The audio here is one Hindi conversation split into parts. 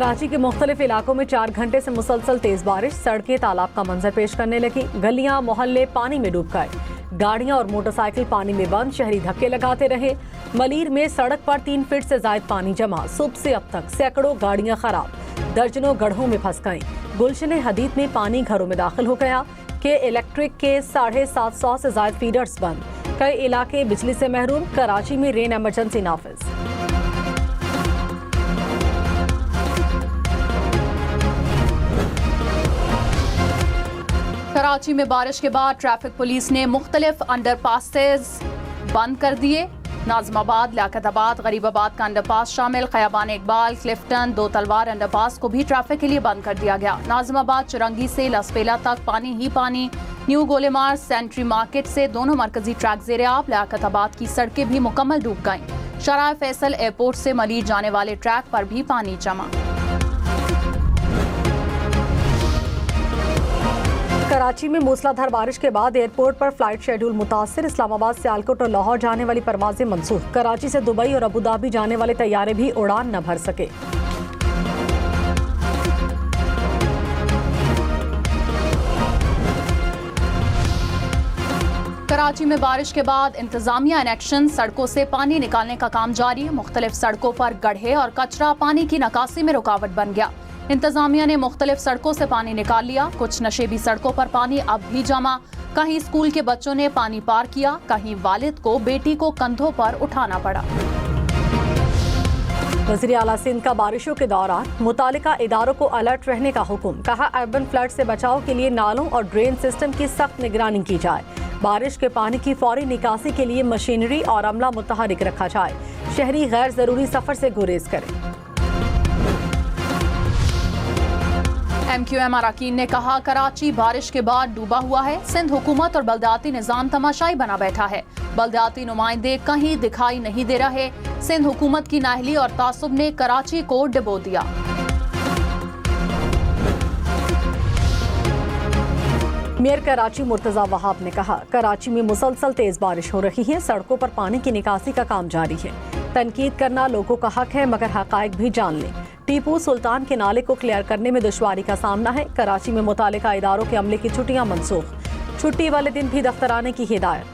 कराची के मुख्तलिफ इलाकों में 4 घंटे से मुसलसल तेज बारिश, सड़कें तालाब का मंजर पेश करने लगी, गलियां मोहल्ले पानी में डूब गए, गाड़ियां और मोटरसाइकिल पानी में बंद, शहरी धक्के लगाते रहे। मलीर में सड़क पर 3 फीट से ज्यादा पानी जमा, सुबह से अब तक सैकड़ों गाड़ियां खराब, दर्जनों गड्ढों में फंस गईं। गुलशन हदीद में पानी घरों में दाखिल हो गया कि इलेक्ट्रिक के 750 से ज्यादा फीडर्स बंद, कई इलाके बिजली से महरूम। कराची में रेन इमरजेंसी नाफिज। कराची में बारिश के बाद ट्रैफिक पुलिस ने मुख्तलिफ अंडरपासेस बंद कर दिए। नाज़िमाबाद, लियाकताबाद, गरीबाबाद का अंडरपास शामिल, खयाबान इकबाल, क्लिफ्टन, 2 तलवार अंडरपास को भी ट्रैफिक के लिए बंद कर दिया गया। नाज़िमाबाद चुरंगी से लसपेला तक पानी ही पानी। न्यू गोलेमार सेंट्री मार्केट से दोनों मरकजी ट्रैक ज़ेर-आब। लियाकताबाद की सड़कें भी मुकम्मल डूब गईं। शराय फैसल एयरपोर्ट से मलीर जाने वाले ट्रैक पर भी पानी जमा। कराची में मूसलाधार बारिश के बाद एयरपोर्ट पर फ्लाइट शेड्यूल मुतासिर, इस्लामाबाद, सियालकोट और लाहौर जाने वाली परवाजें मनसूख। कराची से दुबई और अबूधाबी जाने वाले तैयारे भी उड़ान न भर सके। कराची में बारिश के बाद इंतजामिया इन एक्शन, सड़कों से पानी निकालने का काम जारी। मुख्तलिफ सड़कों पर गड्ढे और कचरा पानी की निकासी में रुकावट बन गया। इंतजामिया ने मुख्तलिफ सड़कों से पानी निकाल लिया। कुछ नशेबी सड़कों पर पानी अब भी जमा, कहीं स्कूल के बच्चों ने पानी पार किया, कहीं वालिद को बेटी को कंधों पर उठाना पड़ा। वज़ीर आला सिंध का बारिशों के दौरान मुतालिका इदारों को अलर्ट रहने का हुक्म, कहा अर्बन फ्लड से बचाव के लिए नालों और ड्रेन सिस्टम की सख्त निगरानी की जाए। बारिश के पानी की फौरी निकासी के लिए मशीनरी और अमला मुतहरिक रखा जाए। शहरी गैर जरूरी सफर से गुरेज करें। MQM अरकान ने कहा कराची बारिश के बाद डूबा हुआ है। सिंध हुकूमत और बल्दियाती निजाम तमाशाई बना बैठा है। बल्दियाती नुमाइंदे कहीं दिखाई नहीं दे रहे। सिंध हुकूमत की नाहली और तासुब ने कराची को डुबो दिया। मेयर कराची मुर्तजा वहाब ने कहा कराची में मुसलसल तेज बारिश हो रही है, सड़कों पर पानी की निकासी का काम जारी है। तनकीद करना लोगों का हक है, मगर हकायक भी जान लें। टीपू सुल्तान के नाले को क्लियर करने में दुश्वारी का सामना है। कराची में मुतालिका इदारों के अमले की छुट्टियां मनसूख, छुट्टी वाले दिन भी दफ्तर आने की हिदायत।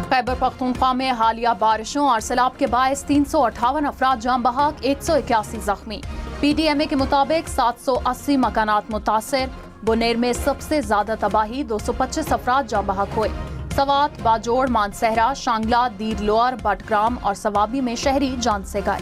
खैबर पख्तूनख्वा में हालिया बारिशों और सैलाब के बायस 358 अफराद जान बहक, 181 जख्मी। PDMA के मुताबिक 780 मकानात मुतासिर। बुनेर में सबसे ज्यादा तबाही, 225 अफराद जान बहक हुए। सवात, बाजोड़, मानसहरा, शांगला, दीर लोअर, बटग्राम और सवाबी में शहरी जान से गए।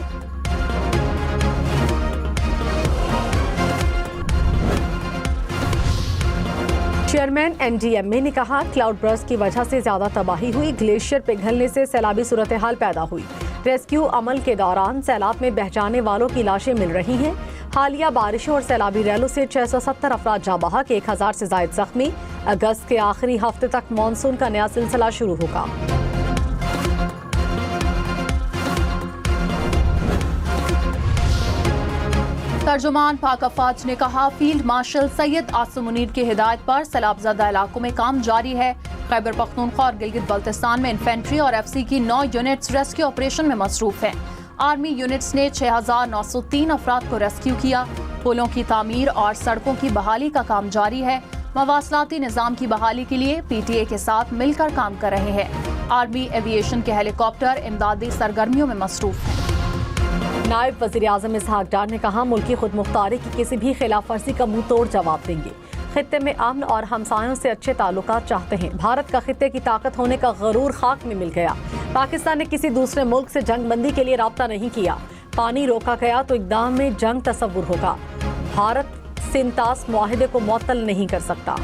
चेयरमैन NDMA ने कहा क्लाउड बर्स्ट की वजह से ज्यादा तबाही हुई, ग्लेशियर पिघलने से सैलाबी सूरत हाल पैदा हुई। रेस्क्यू अमल के दौरान सैलाब में बह जाने वालों की लाशें मिल रही हैं। हालिया बारिशों और सैलाबी रैलों से 670 अफराद जाँ बहक, 1000 से ज्यादा जख्मी। अगस्त के आखिरी हफ्ते तक मानसून का नया सिलसिला शुरू होगा। तर्जुमान पाक अफवाज ने कहा फील्ड मार्शल सैयद आसिम मुनीर की हिदायत पर सैलाबज़दा इलाकों में काम जारी है। खैबर पख्तूनख्वा और गिलगित बल्तिस्तान में इन्फेंट्री और FC की 9 यूनिट्स रेस्क्यू ऑपरेशन में मसरूफ हैं। आर्मी यूनिट्स ने 6903 अफराद को रेस्क्यू किया। पुलों की तामीर और सड़कों की बहाली का काम जारी है। मवासलाती निज़ाम की बहाली के लिए PTA के साथ मिलकर काम कर रहे हैं। आर्मी एविएशन के हेलीकॉप्टर इमदादी सरगर्मियों में मसरूफ हैं। नायब वज़ीर आज़म इसहाक डार ने कहा मुल्की खुद मुख्तारी की किसी भी खिलाफ वर्जी का मुंह तोड़ जवाब देंगे। खित्ते में अमन और हमसायों से अच्छे ताल्लुकात चाहते हैं। भारत का खित्ते की ताकत होने का गरूर खाक में मिल गया। पाकिस्तान ने किसी दूसरे मुल्क से जंग बंदी के लिए राब्ता नहीं किया। पानी रोका गया तो इक़दाम में जंग तसव्वुर होगा। भारत सिंतास मुआहिदे को मुअत्तल नहीं कर सकता।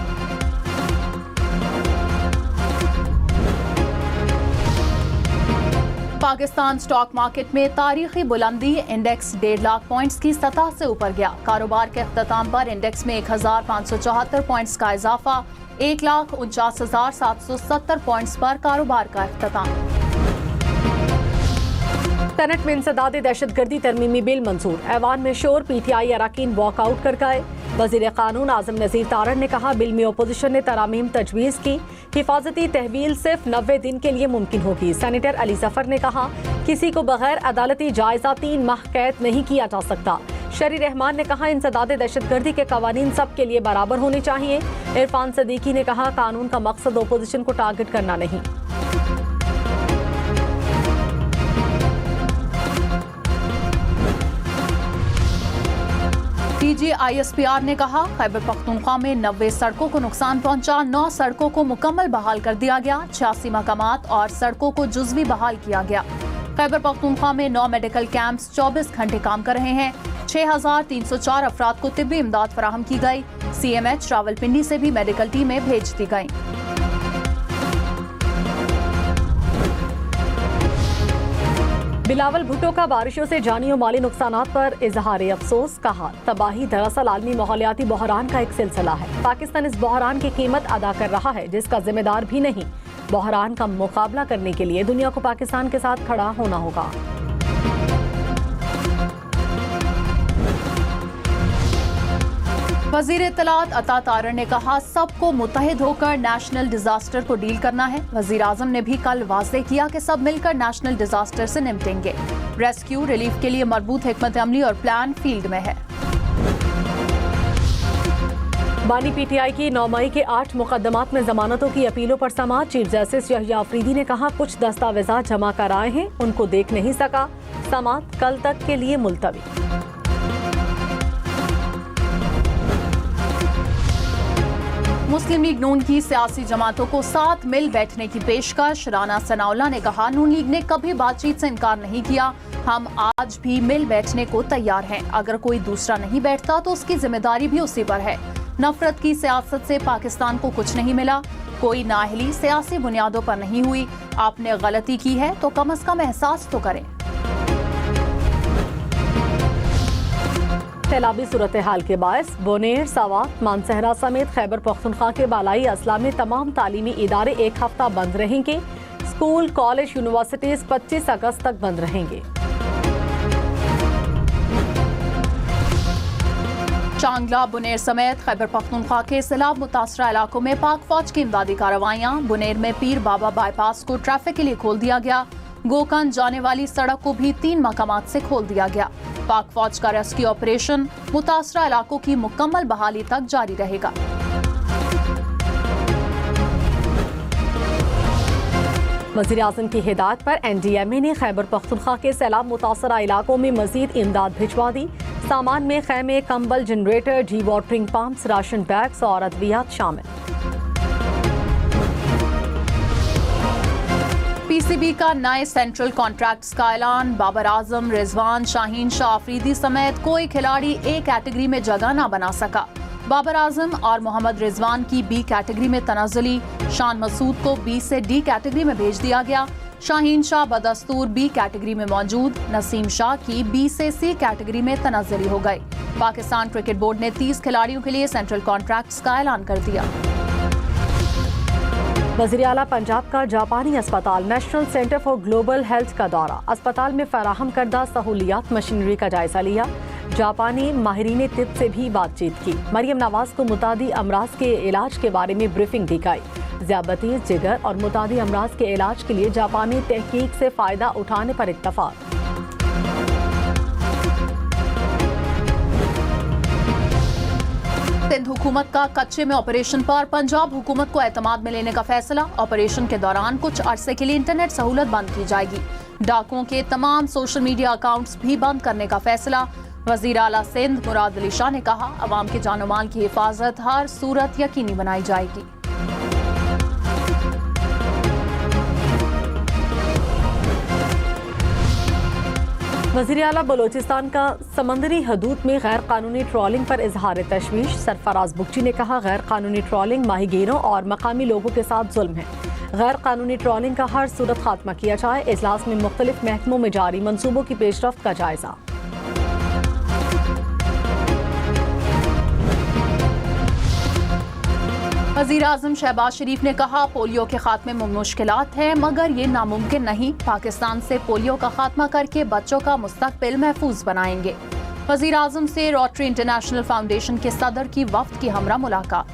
पाकिस्तान स्टॉक मार्केट में तारीखी बुलंदी, इंडेक्स 1.5 लाख पॉइंट्स की सतह से ऊपर गया। कारोबार के अख्ताम पर इंडेक्स में 1574 पॉइंट्स का इजाफा, 1,49,770 पॉइंट्स पर कारोबार का अख्ताम। सेनेट में इंसदाद दहशतगर्दी तरमीमी बिल मंजूर, ऐवान में शोर, PTI अरकान वॉकआउट कर गए। वज़ीर कानून आज़म नज़ीर तारड़ ने कहा, बिल में ओपोजिशन ने तरामीम तजवीज़ की, हिफाजती तहवील सिर्फ 90 दिन के लिए मुमकिन होगी। सेनेटर अली जफर ने कहा, किसी को बगैर अदालती जायजा 3 माह कैद नहीं किया जा सकता। शरी रहमान ने कहा, इंसदाद दहशतगर्दी के कवानीन सब के लिए बराबर होने चाहिए। इरफान सदीकी ने कहा, कानून का मकसद ओपोजिशन को टारगेट करना नहीं। डीजी ISPR ने कहा, खैबर पख्तूनख्वा में 90 सड़कों को नुकसान पहुंचा, 9 सड़कों को मुकम्मल बहाल कर दिया गया, 86 मकामात और सड़कों को जुज़वी बहाल किया गया। खैबर पख्तूनख्वा में 9 मेडिकल कैंप्स 24 घंटे काम कर रहे हैं। 6304 अफराद को तिब्बी इमदाद फराहम की गई। CMH रावलपिंडी से भी मेडिकल टीमें भेज दी गईं। बिलावल भुट्टो का बारिशों से जानी और माली नुकसानात पर इजहार अफसोस। कहा, तबाही दरअसल आलमी माहौलियाती बहरान का एक सिलसिला है। पाकिस्तान इस बहरान की कीमत अदा कर रहा है, जिसका जिम्मेदार भी नहीं। बहरान का मुकाबला करने के लिए दुनिया को पाकिस्तान के साथ खड़ा होना होगा। वज़ीर इत्तलात अता तारड़ ने कहा, सबको मुत्तहिद होकर नेशनल डिजास्टर को डील करना है। वज़ीर आज़म ने भी कल वाज़ेह किया कि सब मिलकर नेशनल डिजास्टर से निपटेंगे। रेस्क्यू रिलीफ के लिए मरबूत हिकमत अमली और प्लान फील्ड में है। बानी PTI की 9 मई के 8 मुकदमात में जमानतों की अपीलों पर समाअत। चीफ जस्टिस यहिया अफरीदी ने कहा, कुछ दस्तावेजात जमा कराए हैं, उनको देख नहीं सका। समाअत कल तक के लिए मुलतवी। मुस्लिम लीग नून की सियासी जमातों को साथ मिल बैठने की पेशकश। राना सनाउल्लाह ने कहा, नून लीग ने कभी बातचीत से इनकार नहीं किया, हम आज भी मिल बैठने को तैयार हैं। अगर कोई दूसरा नहीं बैठता तो उसकी जिम्मेदारी भी उसी पर है। नफरत की सियासत से पाकिस्तान को कुछ नहीं मिला, कोई नाअहली सियासी बुनियादों पर नहीं हुई। आपने गलती की है तो कम से कम एहसास तो करें। सैलाबी सूरत हाल के बायस बोनेर, सावात, मानसहरा समेत खैबर पख्तूनख्वा के बालाई अजला में तमाम तालीमी इदारे एक हफ्ता बंद रहेंगे। स्कूल, कॉलेज, यूनिवर्सिटीज 25 अगस्त तक बंद रहेंगे। चांगला, बुनेर समेत खैबर पख्तूनख्वा के सैलाब मुतासरा इलाकों में पाक फौज की इमदादी कार्रवाइयां। बुनेर में पीर बाबा बाईपास को ट्रैफिक के लिए खोल दिया गया। गोकंज जाने वाली सड़क को भी 3 मकामात से खोल दिया गया। पाक फौज का रेस्क्यू ऑपरेशन मुतासरा इलाकों की मुकम्मल बहाली तक जारी रहेगा। वज़ीर आज़म की हिदायत पर NDMA ने खैबर पख्तूनख्वा के सैलाब मुतासरा इलाकों में मजीद इमदाद भिजवा दी। सामान में खैमे, कंबल, generator, D watering pumps, ration bags और अद्वियात शामिल। PCB का नए सेंट्रल कॉन्ट्रैक्ट्स का ऐलान। बाबर आजम, रिजवान, शाहीन शाह अफरीदी समेत कोई खिलाड़ी A कैटेगरी में जगह न बना सका। बाबर आजम और मोहम्मद रिजवान की B कैटेगरी में तनाजुली। शान मसूद को B से D कैटेगरी में भेज दिया गया। शाहीन शाह बदस्तूर B कैटेगरी में मौजूद। नसीम शाह की B से C कैटेगरी में तनाजुली हो गई। पाकिस्तान क्रिकेट बोर्ड ने 30 खिलाड़ियों के लिए सेंट्रल कॉन्ट्रैक्ट्स का ऐलान कर दिया। वज़ीर आला पंजाब का जापानी अस्पताल national centre for global health का दौरा। अस्पताल में फराहम करदा सहूलियात, मशीनरी का जायजा लिया। जापानी माहिरीन तिब से भी बातचीत की। मरियम नवाज को मुतादी अमराज के इलाज के बारे में ब्रीफिंग दी गई। ज़ियाबतीस, जिगर और मुतादी अमराज के इलाज के लिए जापानी तहकीक से फ़ायदा उठाने पर इत्तफाक। सिंध हुकूमत का कच्चे में ऑपरेशन पर पंजाब हुकूमत को एतमाद में लेने का फैसला। ऑपरेशन के दौरान कुछ अरसे के लिए इंटरनेट सहूलत बंद की जाएगी। डाकुओं के तमाम सोशल मीडिया अकाउंट्स भी बंद करने का फैसला। वज़ीर आला सिंध मुराद अली शाह ने कहा, अवाम के जान माल की हिफाजत हर सूरत यकीनी बनाई जाएगी। वज़ीर आला बलोचिस्तान का समंदरी हदूद में गैर कानूनी ट्रॉलिंग पर इजहार तशवीश। सरफराज बुगची ने कहा, गैर कानूनी ट्रॉलिंग माहीगीरों और मकामी लोगों के साथ जुल्म है। गैर कानूनी ट्रॉलिंग का हर सूरत खात्मा किया जाए। इजलास में मुख्तलिफ महकमों में जारी मंसूबों की पेशरफ्त का जायजा। वज़ीर आज़म शहबाज शरीफ ने कहा, पोलियो के खात्मे में मुश्किलात हैं, मगर ये नामुमकिन नहीं। पाकिस्तान से पोलियो का खात्मा करके बच्चों का मुस्तकबिल महफूज बनाएंगे। वज़ीर आज़म से रोटरी इंटरनेशनल फाउंडेशन के सदर की वफ्द की हमरा मुलाकात।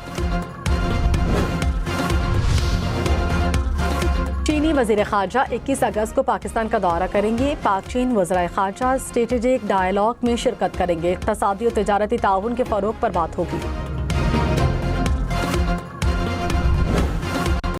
चीनी वज़ीर ख़ारजा 21 अगस्त को पाकिस्तान का दौरा करेंगे। पाक चीन वज़राए ख़ारजा स्ट्रेटेजिक डायलॉग में शिरकत करेंगे। इक़्तिसादी और तिजारती ताउन के फ़रोग़ पर बात होगी।